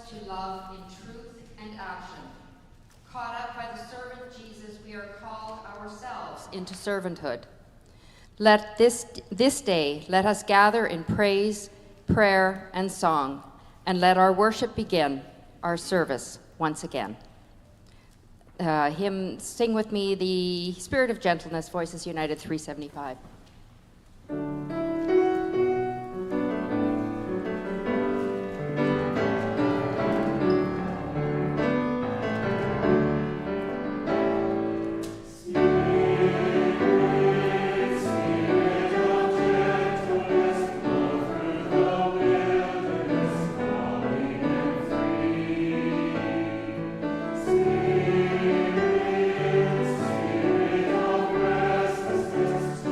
to love in truth and action. Caught up by the servant Jesus, we are called ourselves into servanthood. Let this day, let us gather in praise, prayer, and song, and let our worship begin, our service once again. Hymn, sing with me the Spirit of Gentleness, Voices United 375. Spirit of restlessness,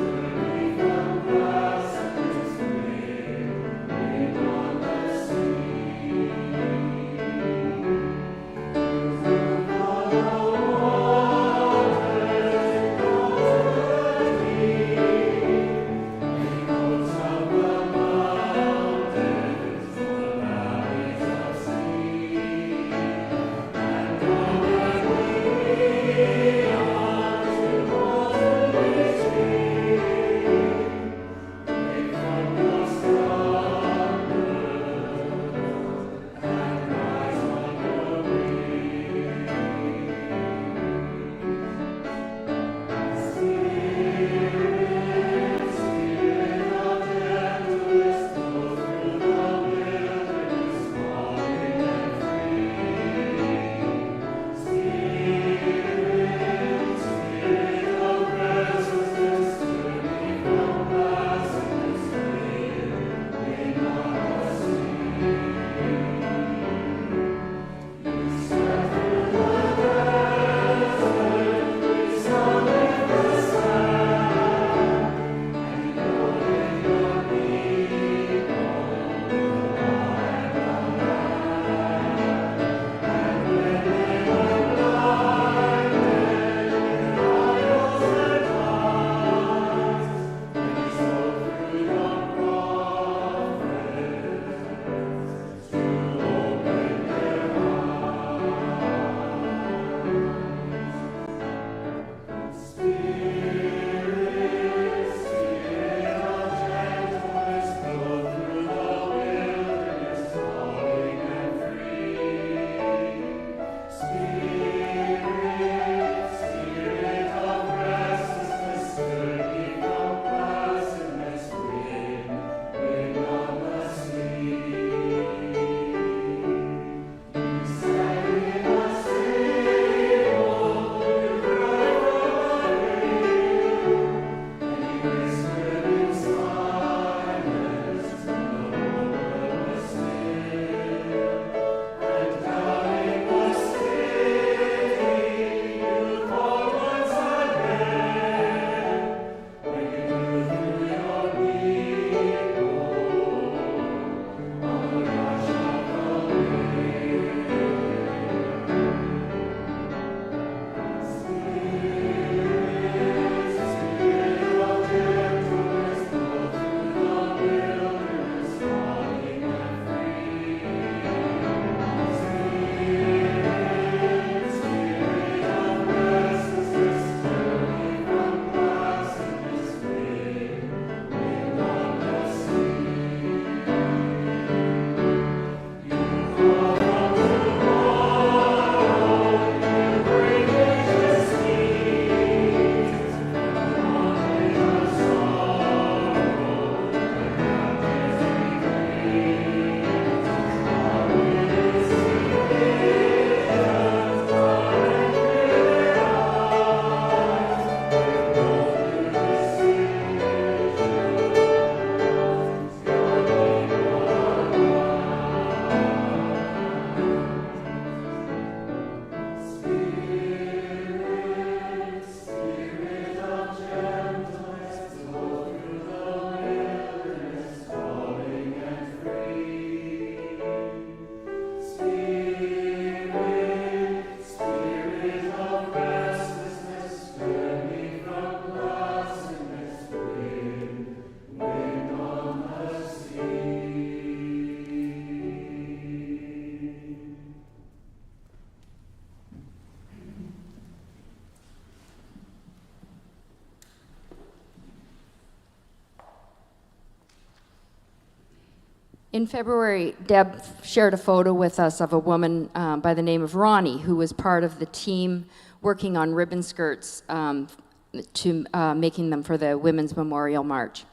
In February, Deb shared a photo with us of a woman by the name of Ronnie, who was part of the team working on ribbon skirts to making them for the Women's Memorial March.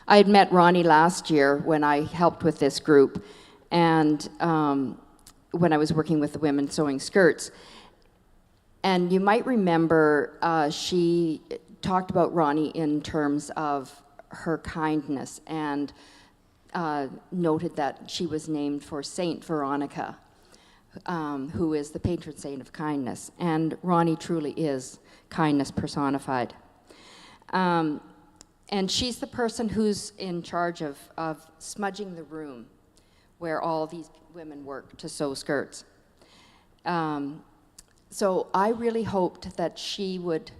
I had met Ronnie last year when I helped with this group, and when I was working with the women sewing skirts. And you might remember she talked about Ronnie in terms of her kindness, and noted that she was named for Saint Veronica, who is the patron saint of kindness. And Ronnie truly is kindness personified. And she's the person who's in charge of smudging the room where all these women work to sew skirts. So I really hoped that she would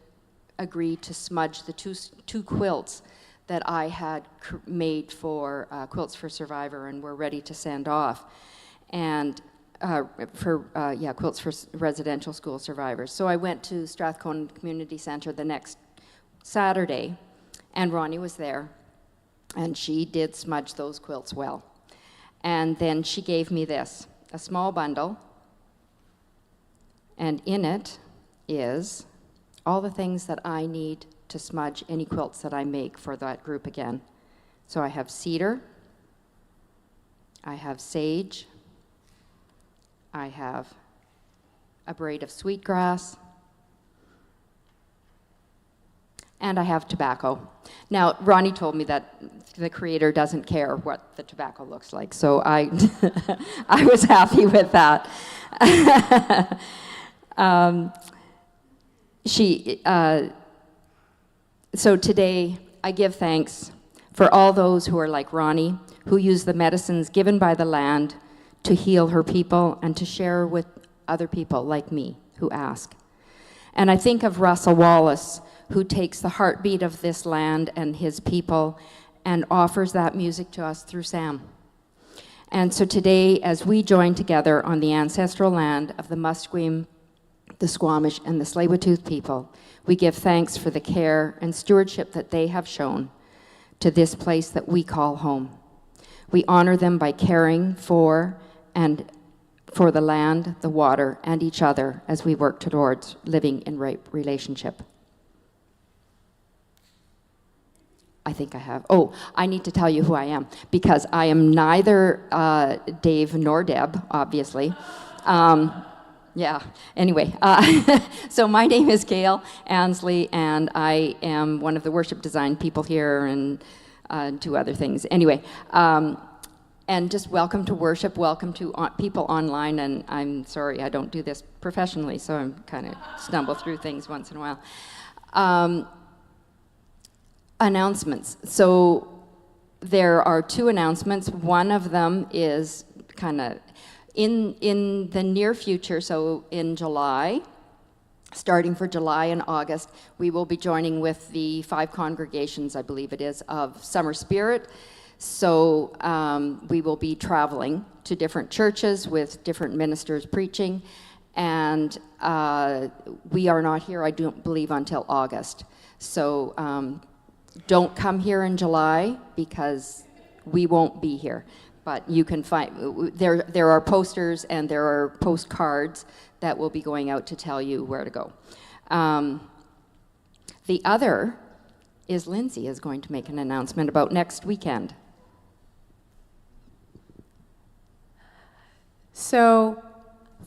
agree to smudge the two quilts that I had made for Quilts for Survivor and were ready to send off, and Quilts for Residential School Survivors. So I went to Strathcona Community Centre the next Saturday, and Ronnie was there, and she did smudge those quilts well. And then she gave me this, a small bundle, and in it is all the things that I need to smudge any quilts that I make for that group again. So I have cedar, I have sage, I have a braid of sweetgrass, and I have tobacco. Now, Ronnie told me that the creator doesn't care what the tobacco looks like, so I was happy with that. So today, I give thanks for all those who are like Ronnie, who use the medicines given by the land to heal her people and to share with other people like me who ask. And I think of Russell Wallace, who takes the heartbeat of this land and his people and offers that music to us through Sam. And so today, as we join together on the ancestral land of the Musqueam, the Squamish, and the Tsleil-Waututh people, we give thanks for the care and stewardship that they have shown to this place that we call home. We honor them by caring for the land, the water, and each other as we work towards living in right relationship. I think I have. Oh, I need to tell you who I am, because I am neither Dave nor Deb, obviously. Yeah, anyway, so my name is Gayle Ansley, and I am one of the worship design people here and two other things. Anyway, and just welcome to worship, welcome to people online, and I'm sorry I don't do this professionally, so I'm kind of stumble through things once in a while. Announcements. So there are two announcements. One of them is kind of in the near future, so in July, starting for July and August, we will be joining with the 5 congregations, I believe it is, of Summer Spirit. So we will be traveling to different churches with different ministers preaching, and we are not here, I don't believe, until August. So don't come here in July, because we won't be here. But you can find, there are posters and there are postcards that will be going out to tell you where to go. The other is Lindsay is going to make an announcement about next weekend. So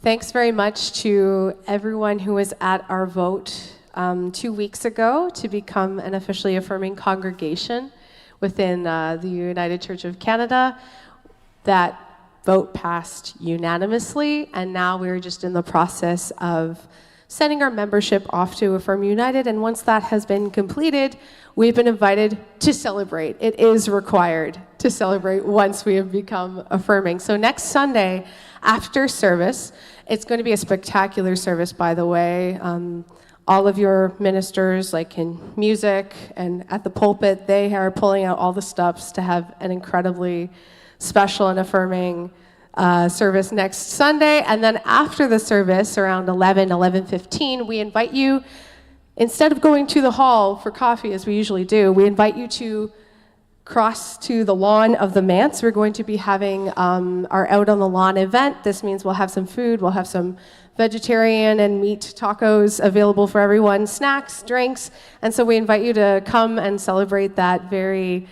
thanks very much to everyone who was at our vote 2 weeks ago to become an officially affirming congregation within the United Church of Canada. That vote passed unanimously, and now we're just in the process of sending our membership off to Affirm United, and once that has been completed, we've been invited to celebrate. It is required to celebrate once we have become affirming. So next Sunday, after service, it's going to be a spectacular service, by the way. All of your ministers, like in music and at the pulpit, they are pulling out all the stops to have an incredibly special and affirming service next Sunday. And then after the service, around 11:15, we invite you, instead of going to the hall for coffee as we usually do, we invite you to cross to the lawn of the manse. We're going to be having our Out on the Lawn event. This means we'll have some food, we'll have some vegetarian and meat tacos available for everyone, snacks, drinks, and so we invite you to come and celebrate that very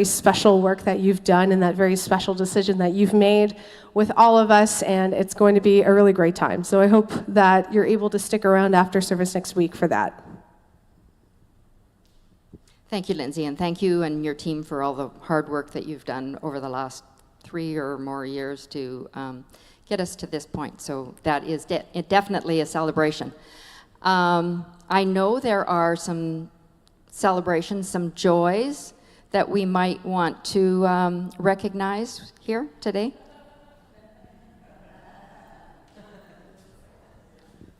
special work that you've done and that very special decision that you've made with all of us, and it's going to be a really great time. So I hope that you're able to stick around after service next week for that. Thank you, Lindsay, and thank you and your team for all the hard work that you've done over the last 3 or more years to get us to this point. So that is definitely a celebration. I know there are some celebrations, some joys that we might want to recognize here today.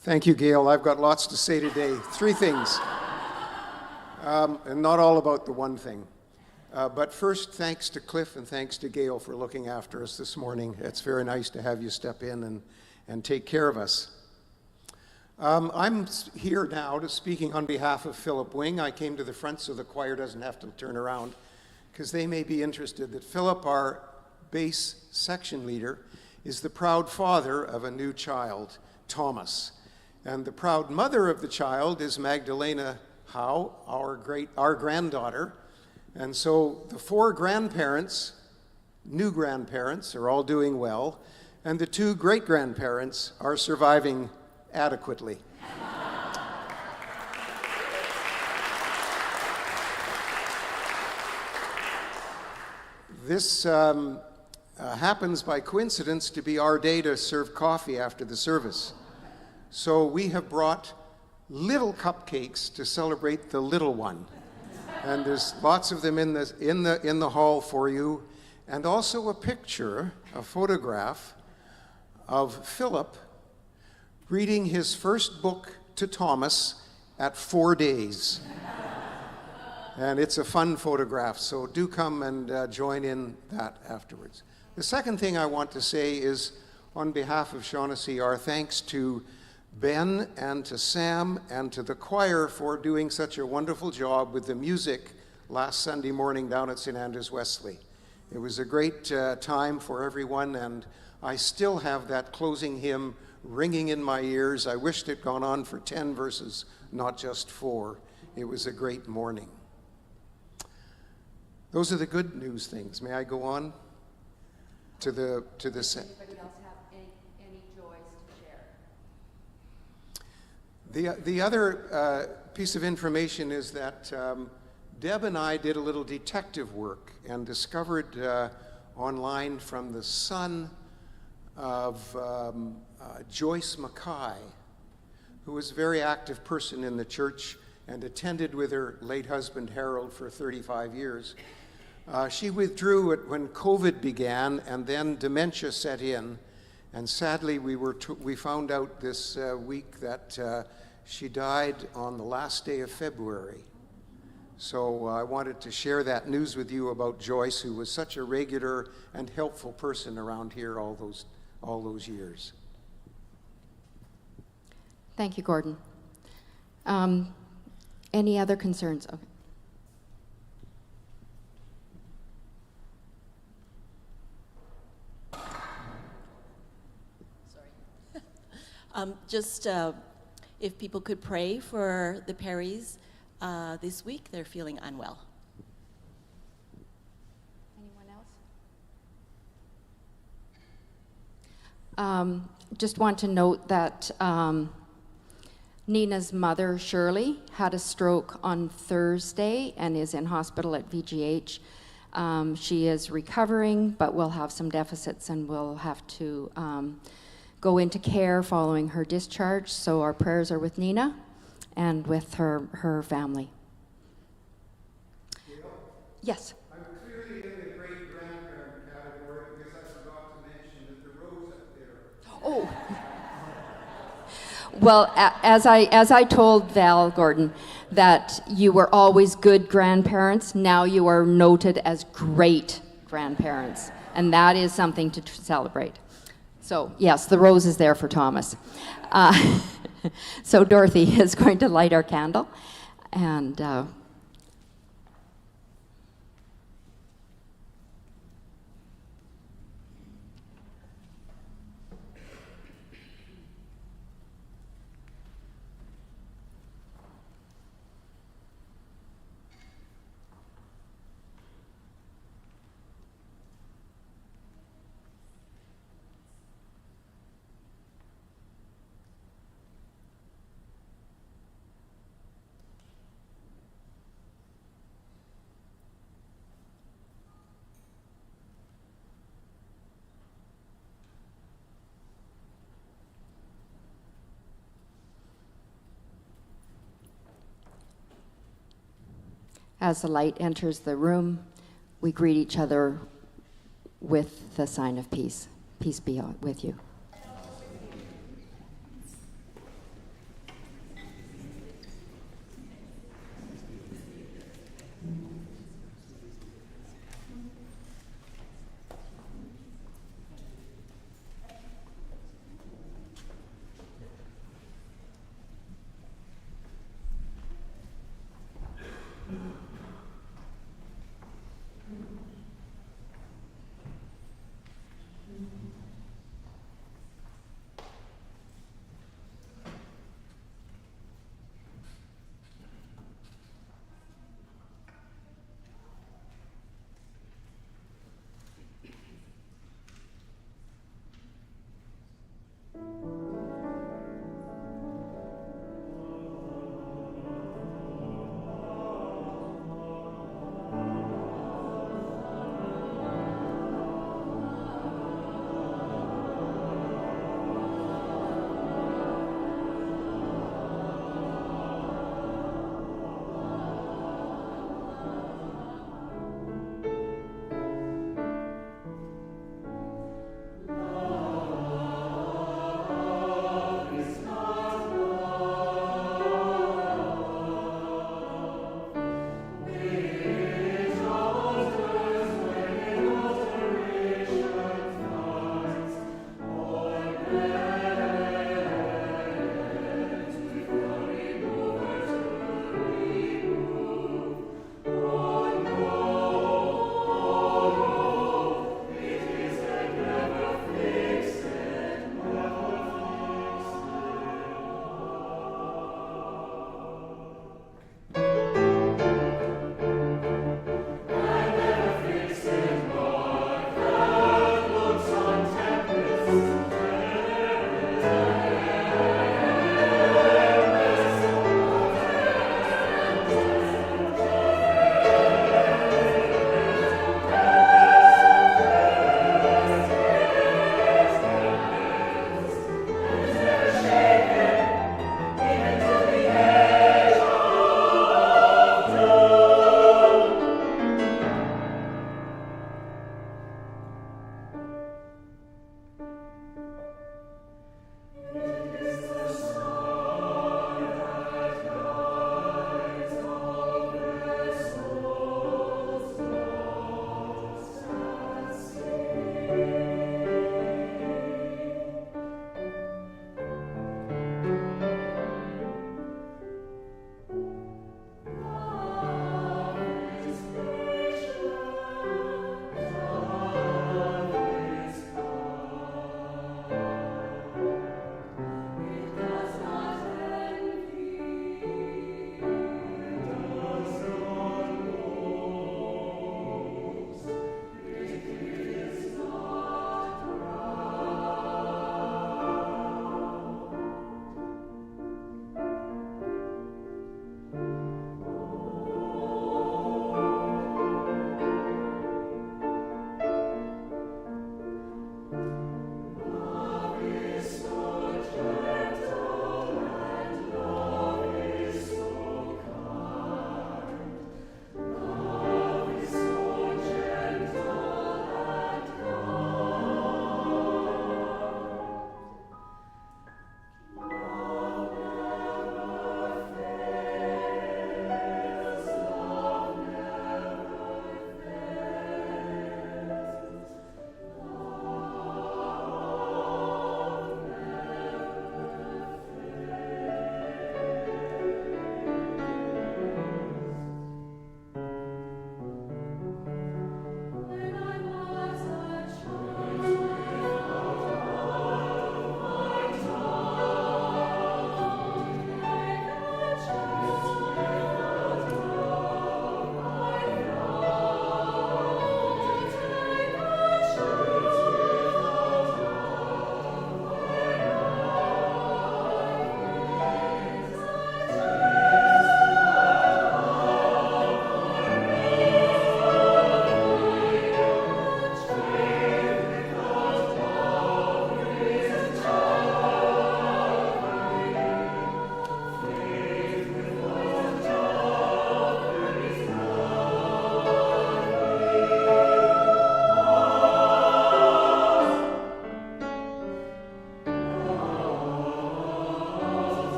Thank you, Gayle. I've got lots to say today. 3 things, and not all about the one thing. But first, thanks to Clif and thanks to Gayle for looking after us this morning. It's very nice to have you step in and take care of us. I'm here now to speaking on behalf of Philip Wing. I came to the front so the choir doesn't have to turn around, because they may be interested that Philip, our bass section leader, is the proud father of a new child, Thomas. And the proud mother of the child is Magdalena Howe, our granddaughter. And so the 4 grandparents, new grandparents, are all doing well, and the 2 great-grandparents are surviving adequately. This happens by coincidence to be our day to serve coffee after the service. So we have brought little cupcakes to celebrate the little one. And there's lots of them in the hall for you, and also a picture, a photograph of Philip reading his first book to Thomas at 4 days. And it's a fun photograph, so do come and join in that afterwards. The second thing I want to say is, on behalf of Shaughnessy, our thanks to Ben and to Sam and to the choir for doing such a wonderful job with the music last Sunday morning down at St. Andrews Wesley. It was a great time for everyone, and I still have that closing hymn ringing in my ears. I wished it gone on for 10 verses, not just 4. It was a great morning. Those are the good news things. May I go on to the Anybody else have any joys to share? The other piece of information is that Deb and I did a little detective work and discovered online from the son of Joyce Mackay, who was a very active person in the church and attended with her late husband Harold for 35 years. She withdrew when COVID began, and then dementia set in, and sadly we found out this week that she died on the last day of February. So I wanted to share that news with you about Joyce, who was such a regular and helpful person around here all those years. Thank you, Gordon. Any other concerns? Okay. Just if people could pray for the Perrys this week, they're feeling unwell. Anyone else? Just want to note that Nina's mother, Shirley, had a stroke on Thursday and is in hospital at VGH. She is recovering, but will have some deficits and will have to go into care following her discharge. So our prayers are with Nina and with her family. Gayle? Yes. I'm clearly in the great-grandparent category because I forgot to mention that the rose up there. Oh. Well, as I told Val Gordon, that you were always good grandparents, now you are noted as great grandparents, and that is something to celebrate. So yes, the rose is there for Thomas. So Dorothy is going to light our candle, and As the light enters the room, we greet each other with the sign of peace. Peace be with you.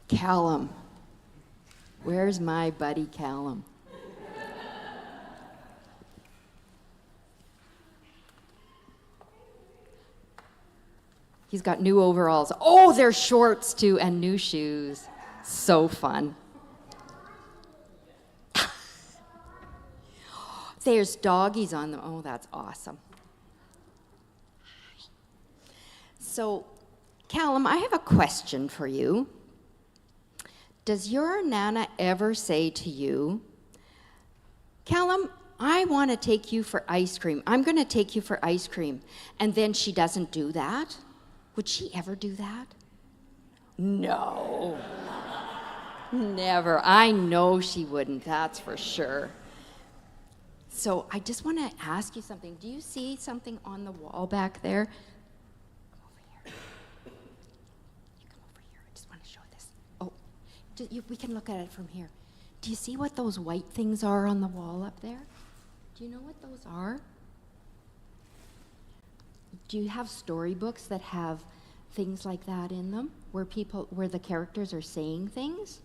Callum. Where's my buddy Callum? He's got new overalls. Oh, they're shorts too, and new shoes. So fun. There's doggies on them. Oh, that's awesome. So, Callum, I have a question for you. Does your Nana ever say to you, Callum, I want to take you for ice cream. I'm going to take you for ice cream. And then she doesn't do that? Would she ever do that? No. Never. I know she wouldn't, that's for sure. So I just want to ask you something. Do you see something on the wall back there? Come over here. You come over here. I just want to show this. Oh, we can look at it from here. Do you see what those white things are on the wall up there? Do you know what those are? Do you have storybooks that have things like that in them, where the characters are saying things?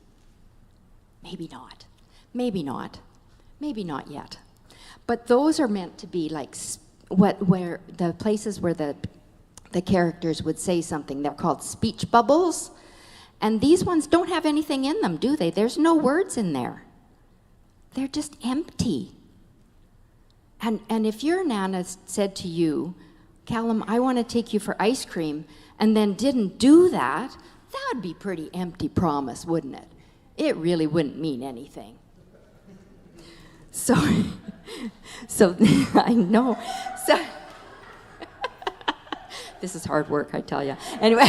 Maybe not. Maybe not. Maybe not yet. But those are meant to be like where the places where the characters would say something. They're called speech bubbles. And these ones don't have anything in them, do they? There's no words in there. They're just empty. And if your Nana said to you, Callum, I want to take you for ice cream, and then didn't do that, that would be pretty empty promise, wouldn't it? It really wouldn't mean anything. So I know. So this is hard work, I tell you. Anyway,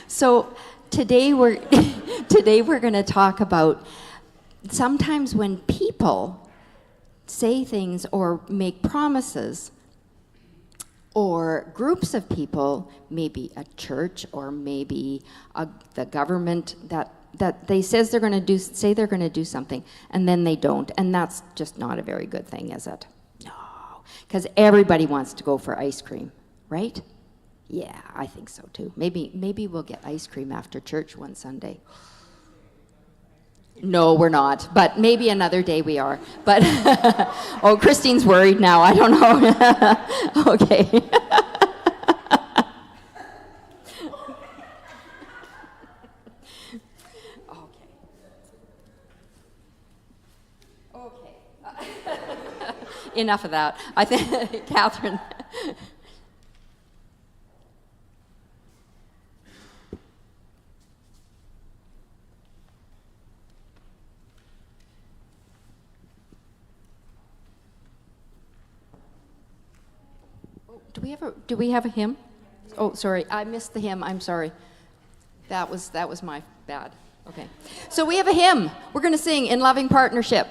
so today we're going to talk about sometimes when people say things or make promises, or groups of people, maybe a church or maybe the government, that they say they're going to do something, and then they don't, and that's just not a very good thing, is it? No, because everybody wants to go for ice cream, right? Yeah, I think so too. Maybe we'll get ice cream after church one Sunday. No, we're not, but maybe another day we are. But oh, Christine's worried now. I don't know. Okay. Enough of that. I think, Catherine. Do we have a hymn? Oh, sorry, I missed the hymn. I'm sorry. That was my bad. Okay. So we have a hymn. We're going to sing In Loving Partnership.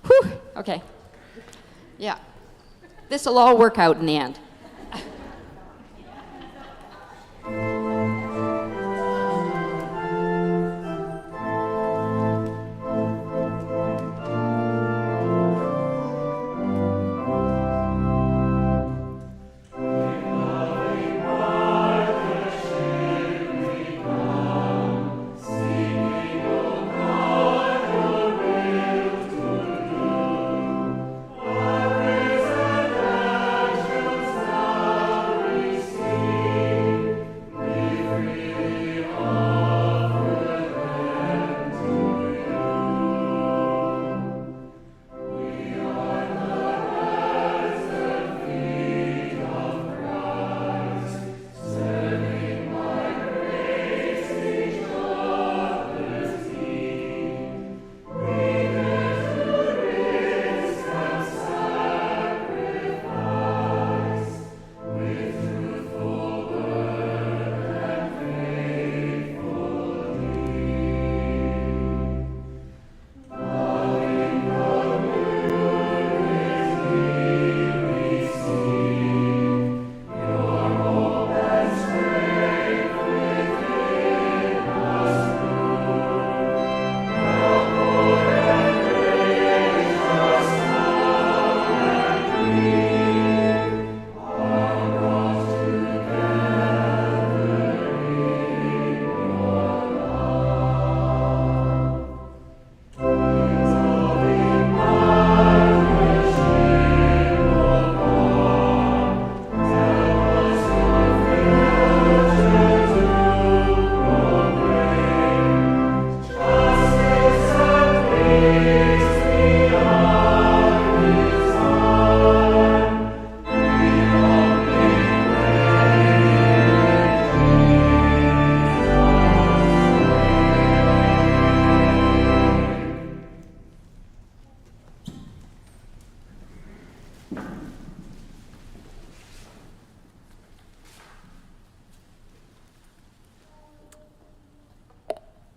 Whew. Okay. Yeah. This will all work out in the end.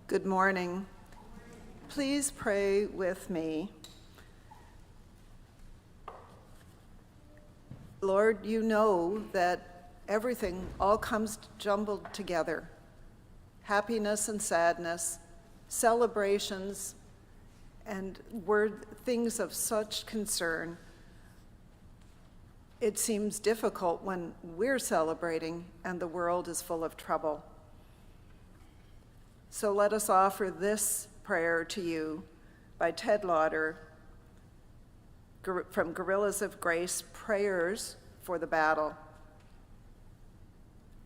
Good morning. Please pray with me. Lord, you know that everything all comes jumbled together. Happiness and sadness, celebrations, and things of such concern. It seems difficult when we're celebrating and the world is full of trouble. So let us offer this prayer to you by Ted Lauder from Guerrillas of Grace, Prayers for the Battle.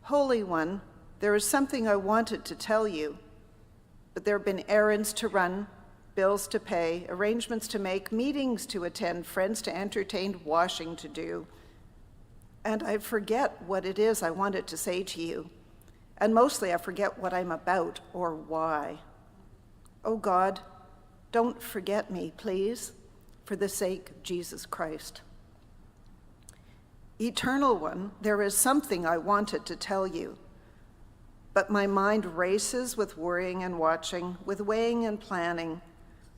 Holy One, there is something I wanted to tell you, but there have been errands to run, bills to pay, arrangements to make, meetings to attend, friends to entertain, washing to do. And I forget what it is I wanted to say to you. And mostly I forget what I'm about or why. Oh God, don't forget me, please, for the sake of Jesus Christ. Eternal One, there is something I wanted to tell you, but my mind races with worrying and watching, with weighing and planning,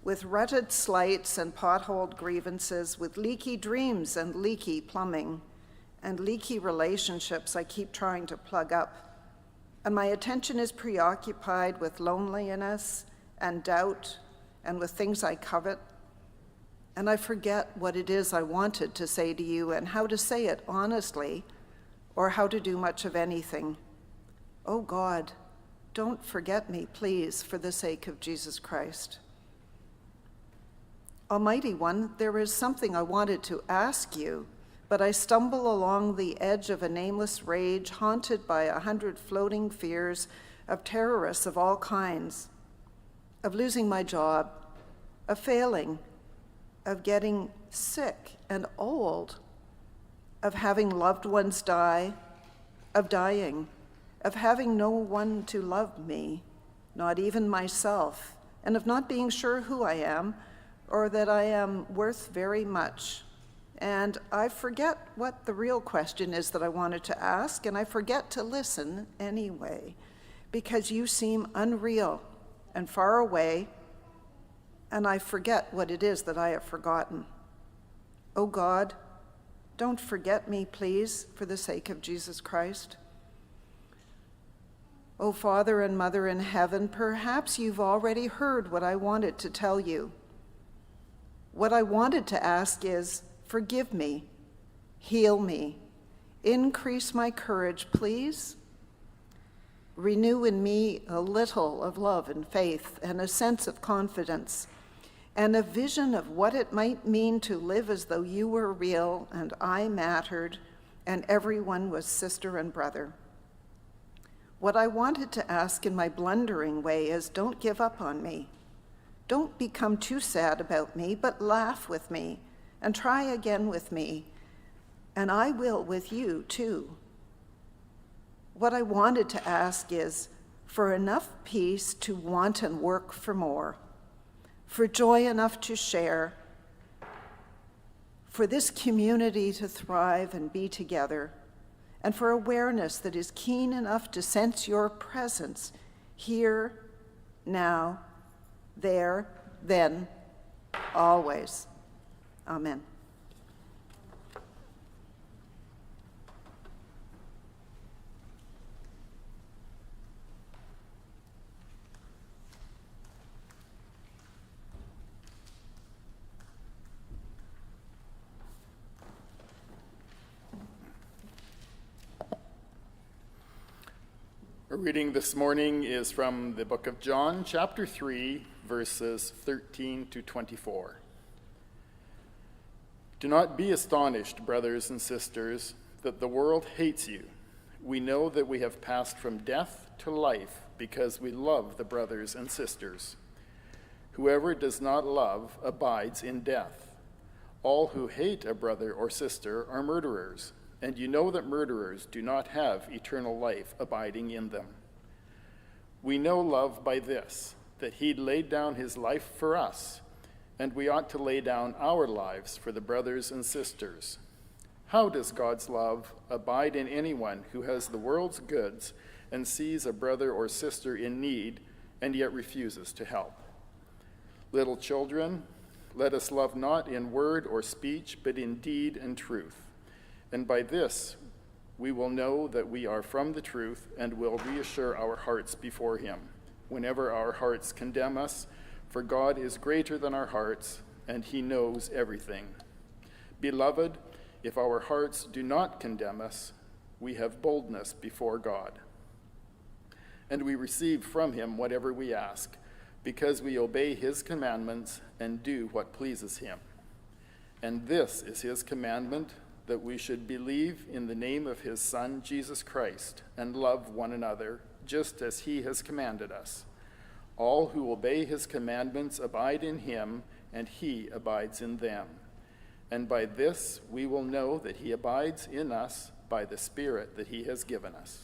with rutted slights and potholed grievances, with leaky dreams and leaky plumbing, and leaky relationships I keep trying to plug up. And my attention is preoccupied with loneliness and doubt and with things I covet. And I forget what it is I wanted to say to you and how to say it honestly or how to do much of anything. Oh God, don't forget me, please, for the sake of Jesus Christ. Almighty One, there is something I wanted to ask you, but I stumble along the edge of a nameless rage, haunted by 100 floating fears of terrorists of all kinds, of losing my job, of failing, of getting sick and old, of having loved ones die, of dying, of having no one to love me, not even myself, and of not being sure who I am or that I am worth very much. And I forget what the real question is that I wanted to ask, and I forget to listen anyway, because you seem unreal and far away, and I forget what it is that I have forgotten. Oh God, don't forget me, please, for the sake of Jesus Christ. Oh Father and Mother in heaven, perhaps you've already heard what I wanted to tell you. What I wanted to ask is, forgive me, heal me, increase my courage, please. Renew in me a little of love and faith and a sense of confidence and a vision of what it might mean to live as though you were real and I mattered and everyone was sister and brother. What I wanted to ask in my blundering way is, don't give up on me. Don't become too sad about me, but laugh with me and try again with me, and I will with you too. What I wanted to ask is for enough peace to want and work for more, for joy enough to share, for this community to thrive and be together, and for awareness that is keen enough to sense your presence here, now, there, then, always. Amen. Our reading this morning is from the book of John, chapter 3, verses 13 to 24. Do not be astonished, brothers and sisters, that the world hates you. We know that we have passed from death to life because we love the brothers and sisters. Whoever does not love abides in death. All who hate a brother or sister are murderers, and you know that murderers do not have eternal life abiding in them. We know love by this, that he laid down his life for us, and we ought to lay down our lives for the brothers and sisters. How does God's love abide in anyone who has the world's goods and sees a brother or sister in need and yet refuses to help? Little children, let us love not in word or speech, but in deed and truth. And by this we will know that we are from the truth and will reassure our hearts before him, whenever our hearts condemn us, for God is greater than our hearts, and he knows everything. Beloved, if our hearts do not condemn us, we have boldness before God. And we receive from him whatever we ask, because we obey his commandments and do what pleases him. And this is his commandment, that we should believe in the name of his Son, Jesus Christ, and love one another, just as he has commanded us. All who obey his commandments abide in him, and he abides in them. And by this we will know that he abides in us by the Spirit that he has given us.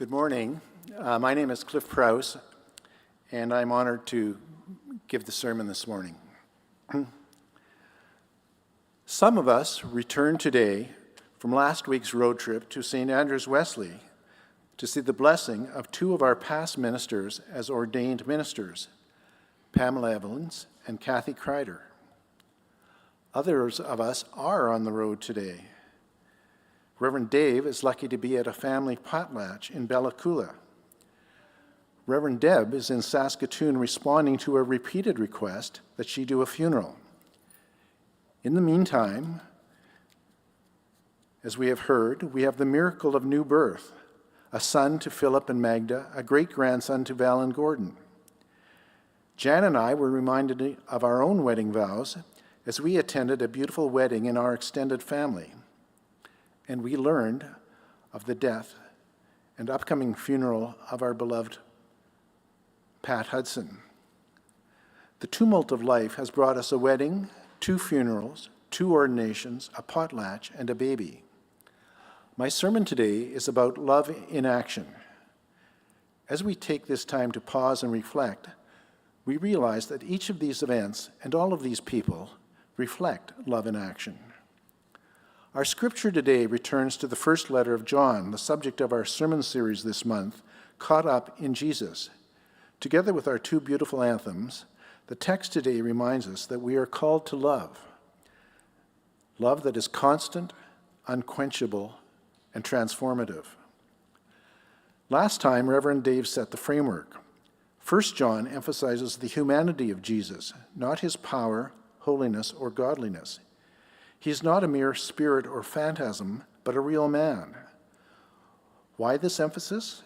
Good morning. My name is Clif Prowse, and I'm honored to give the sermon this morning. Some of us returned today from last week's road trip to St. Andrews Wesley to see the blessing of two of our past ministers as ordained ministers, Pamela Evans and Kathy Kreider. Others of us are on the road today. Reverend Dave is lucky to be at a family potlatch in Bella Coola. Reverend Deb is in Saskatoon responding to a repeated request that she do a funeral. In the meantime, as we have heard, we have the miracle of new birth, a son to Philip and Magda, a great-grandson to Val and Gordon. Jan and I were reminded of our own wedding vows as we attended a beautiful wedding in our extended family, and we learned of the death and upcoming funeral of our beloved Pat Hudson. The tumult of life has brought us a wedding, 2 funerals, 2 ordinations, a potlatch, and a baby. My sermon today is about love in action. As we take this time to pause and reflect, we realize that each of these events and all of these people reflect love in action. Our scripture today returns to the first letter of John, the subject of our sermon series this month, Caught Up in Jesus. Together with our 2 beautiful anthems, the text today reminds us that we are called to love. Love that is constant, unquenchable, and transformative. Last time, Reverend Dave set the framework. 1 John emphasizes the humanity of Jesus, not his power, holiness, or godliness. He is not a mere spirit or phantasm, but a real man. Why this emphasis?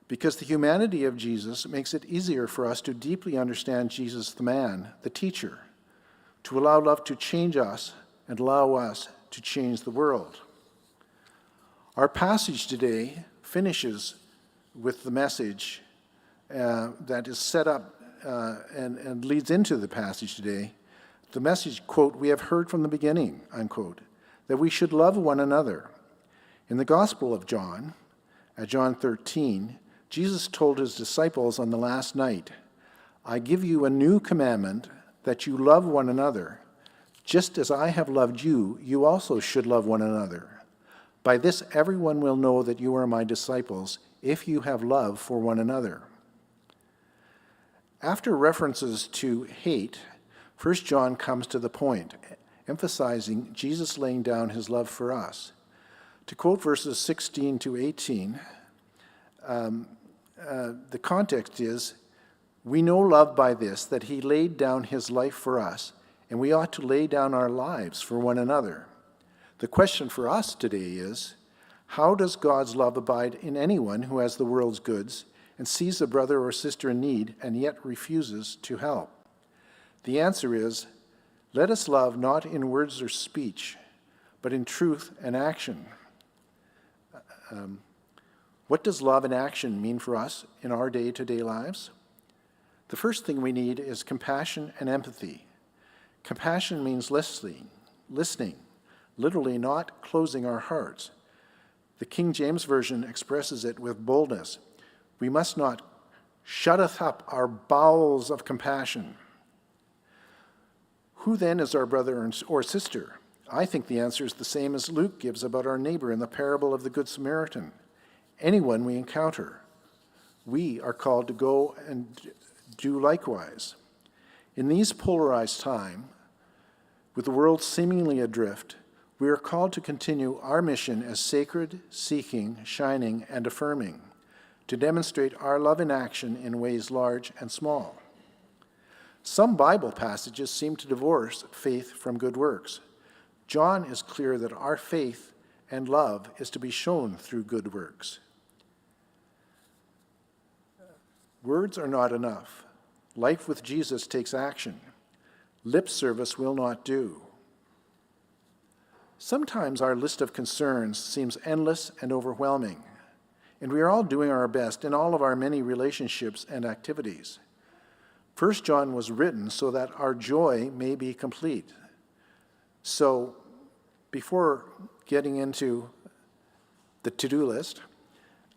Because the humanity of Jesus makes it easier for us to deeply understand Jesus the man, the teacher, to allow love to change us and allow us to change the world. Our passage today finishes with the message that is set up and leads into the passage today. The message, quote, "We have heard from the beginning," unquote, that we should love one another. In the Gospel of John, at John 13, Jesus told his disciples on the last night, "I give you a new commandment, that you love one another. Just as I have loved you, you also should love one another. By this everyone will know that you are my disciples, if you have love for one another." After references to hate, 1 John comes to the point, emphasizing Jesus laying down his love for us. To quote verses 16 to 18, the context is, "We know love by this, that he laid down his life for us, and we ought to lay down our lives for one another." The question for us today is, how does God's love abide in anyone who has the world's goods and sees a brother or sister in need and yet refuses to help? The answer is, let us love not in words or speech, but in truth and action. What does love in action mean for us in our day-to-day lives? The first thing we need is compassion and empathy. Compassion means listening, literally not closing our hearts. The King James Version expresses it with boldness. We must not shutteth up our bowels of compassion. Who then is our brother or sister? I think the answer is the same as Luke gives about our neighbor in the parable of the Good Samaritan. Anyone we encounter, we are called to go and do likewise. In these polarized times, with the world seemingly adrift, we are called to continue our mission as sacred, seeking, shining, and affirming, to demonstrate our love in action in ways large and small. Some Bible passages seem to divorce faith from good works. John is clear that our faith and love is to be shown through good works. Words are not enough. Life with Jesus takes action. Lip service will not do. Sometimes our list of concerns seems endless and overwhelming, and we are all doing our best in all of our many relationships and activities. 1 John was written so that our joy may be complete. So, before getting into the to-do list,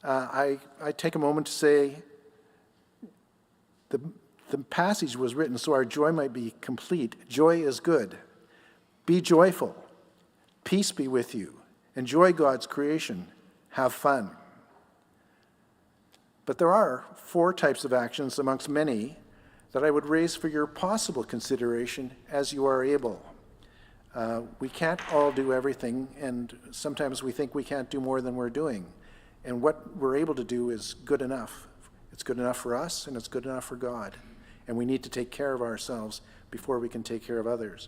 I take a moment to say the passage was written so our joy might be complete. Joy is good. Be joyful. Peace be with you. Enjoy God's creation. Have fun. But there are 4 types of actions amongst many that I would raise for your possible consideration as you are able. We can't all do everything, and sometimes we think we can't do more than we're doing. And what we're able to do is good enough. It's good enough for us, and it's good enough for God. And we need to take care of ourselves before we can take care of others.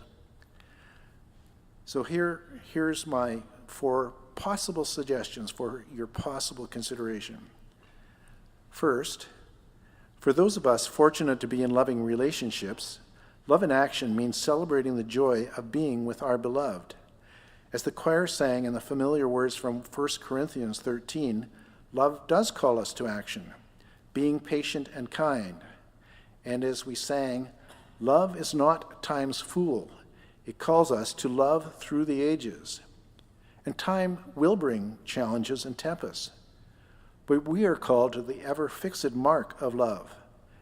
So here's my 4 possible suggestions for your possible consideration. First, for those of us fortunate to be in loving relationships, love in action means celebrating the joy of being with our beloved. As the choir sang in the familiar words from 1 Corinthians 13, love does call us to action, being patient and kind. And as we sang, love is not time's fool. It calls us to love through the ages. And time will bring challenges and tempests. But we are called to the ever-fixed mark of love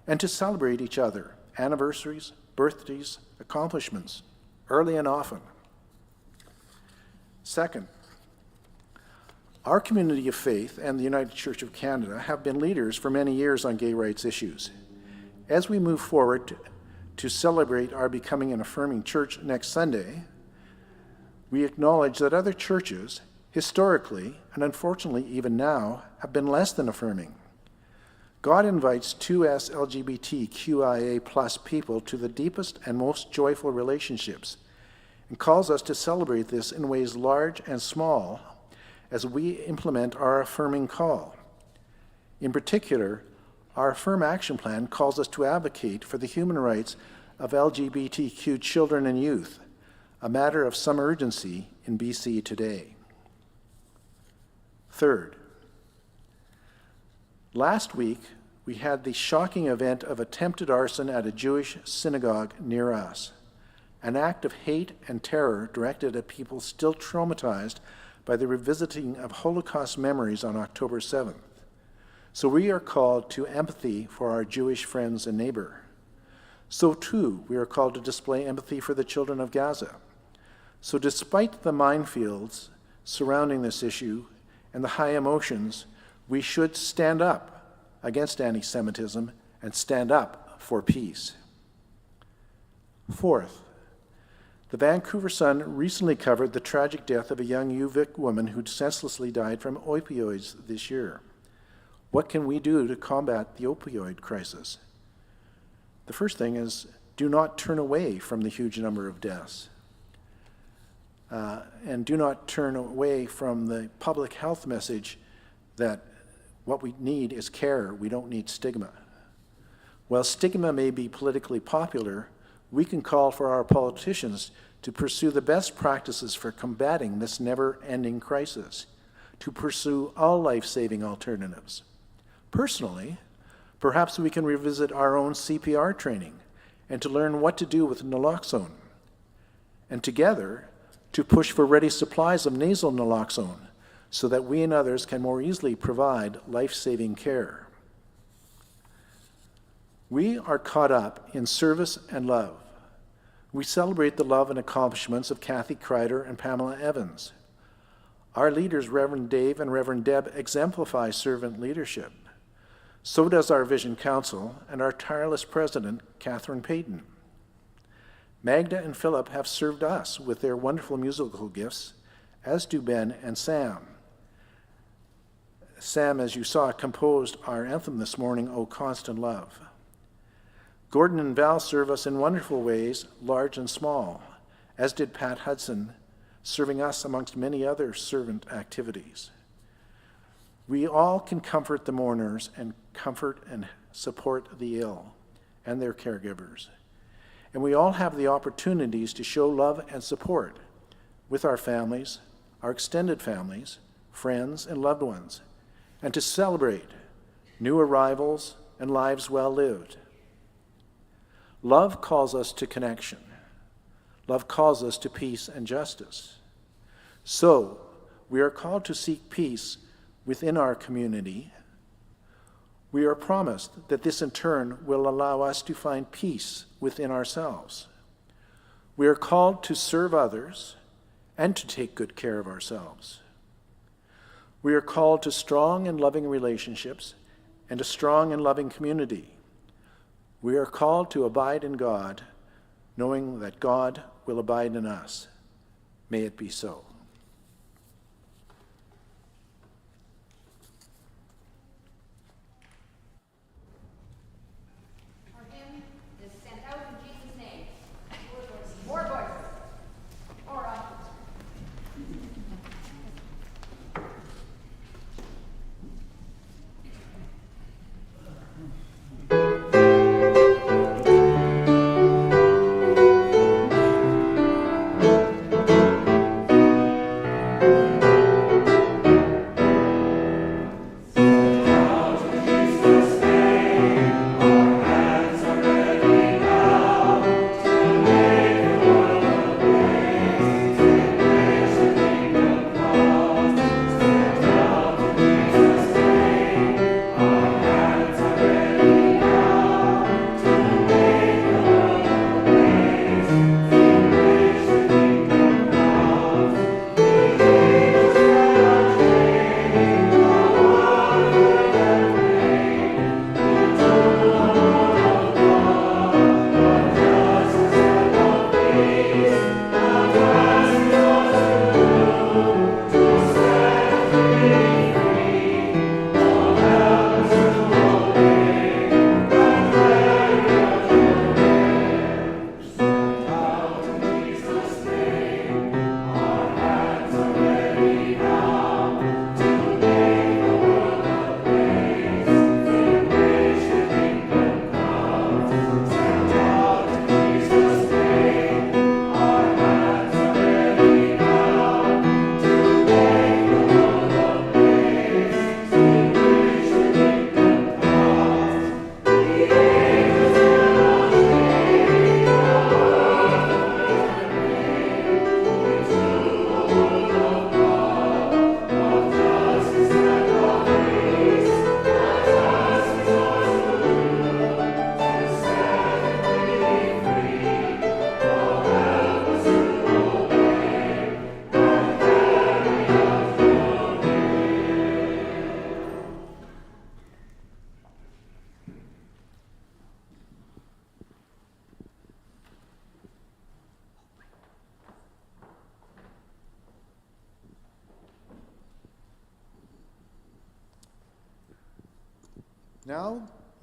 and to celebrate each other, anniversaries, birthdays, accomplishments, early and often. Second, our community of faith and the United Church of Canada have been leaders for many years on gay rights issues. As we move forward to celebrate our Becoming an Affirming Church next Sunday, we acknowledge that other churches, historically, and unfortunately even now, have been less than affirming. God invites 2S LGBTQIA+ people to the deepest and most joyful relationships and calls us to celebrate this in ways large and small as we implement our affirming call. In particular, our Affirm Action Plan calls us to advocate for the human rights of LGBTQ children and youth, a matter of some urgency in BC today. Third, last week we had the shocking event of attempted arson at a Jewish synagogue near us, an act of hate and terror directed at people still traumatized by the revisiting of Holocaust memories on October 7th. So we are called to empathy for our Jewish friends and neighbor. So too, we are called to display empathy for the children of Gaza. So despite the minefields surrounding this issue and the high emotions, we should stand up against anti-Semitism and stand up for peace. Fourth, the Vancouver Sun recently covered the tragic death of a young UVic woman who senselessly died from opioids this year. What can we do to combat the opioid crisis? The first thing is, do not turn away from the huge number of deaths. And do not turn away from the public health message that what we need is care, we don't need stigma. While stigma may be politically popular, we can call for our politicians to pursue the best practices for combating this never-ending crisis, to pursue all life-saving alternatives. Personally, perhaps we can revisit our own CPR training and to learn what to do with naloxone. And together, to push for ready supplies of nasal naloxone so that we and others can more easily provide life-saving care. We are caught up in service and love. We celebrate the love and accomplishments of Kathy Kreider and Pamela Evans. Our leaders, Reverend Dave and Reverend Deb, exemplify servant leadership. So does our Vision Council and our tireless president, Catherine Paton. Magda and Philip have served us with their wonderful musical gifts, as do Ben and Sam. Sam, as you saw, composed our anthem this morning, O Constant Love. Gordon and Val serve us in wonderful ways, large and small, as did Pat Hudson, serving us amongst many other servant activities. We all can comfort the mourners and comfort and support the ill and their caregivers. And we all have the opportunities to show love and support with our families, our extended families, friends, and loved ones, and to celebrate new arrivals and lives well lived. Love calls us to connection. Love calls us to peace and justice. So, we are called to seek peace within our community, we are promised that this in turn will allow us to find peace within ourselves. We are called to serve others and to take good care of ourselves. We are called to strong and loving relationships and a strong and loving community. We are called to abide in God, knowing that God will abide in us. May it be so. Our hymn is sent out in Jesus' name. More voices. More up.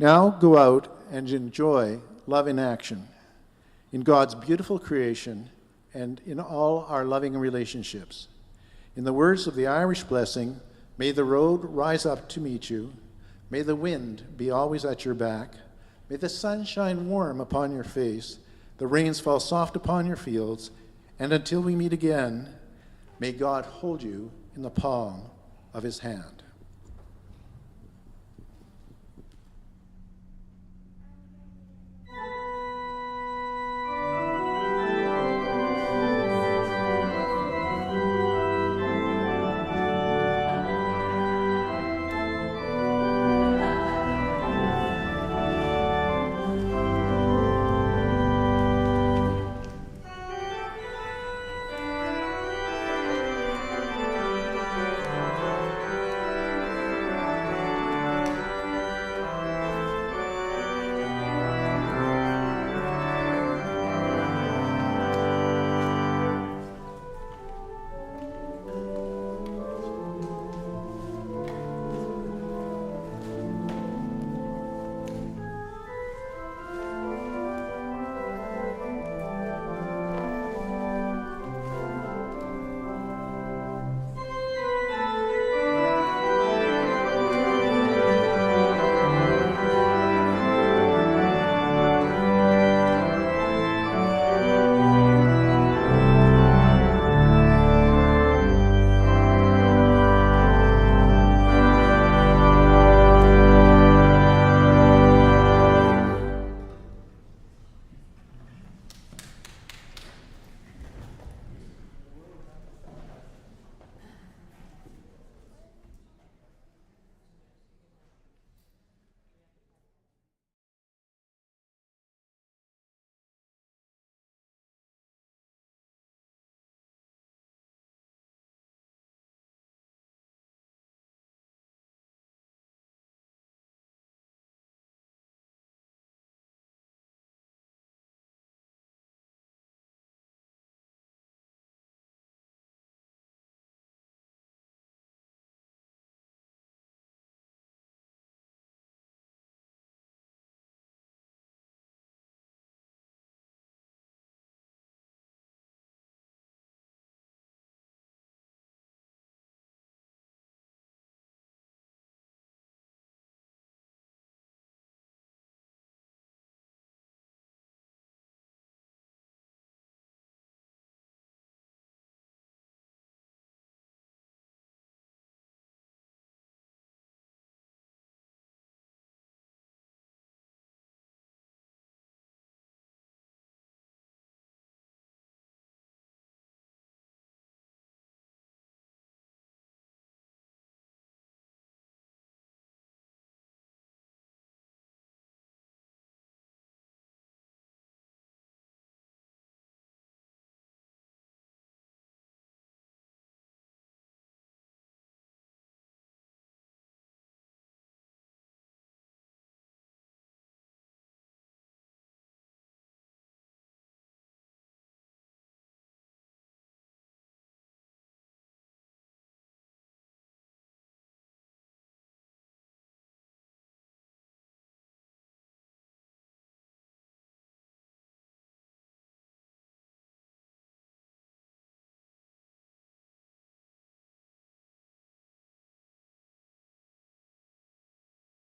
Now go out and enjoy love in action, in God's beautiful creation and in all our loving relationships. In the words of the Irish blessing, may the road rise up to meet you, may the wind be always at your back, may the sun shine warm upon your face, the rains fall soft upon your fields, and until we meet again, may God hold you in the palm of his hand.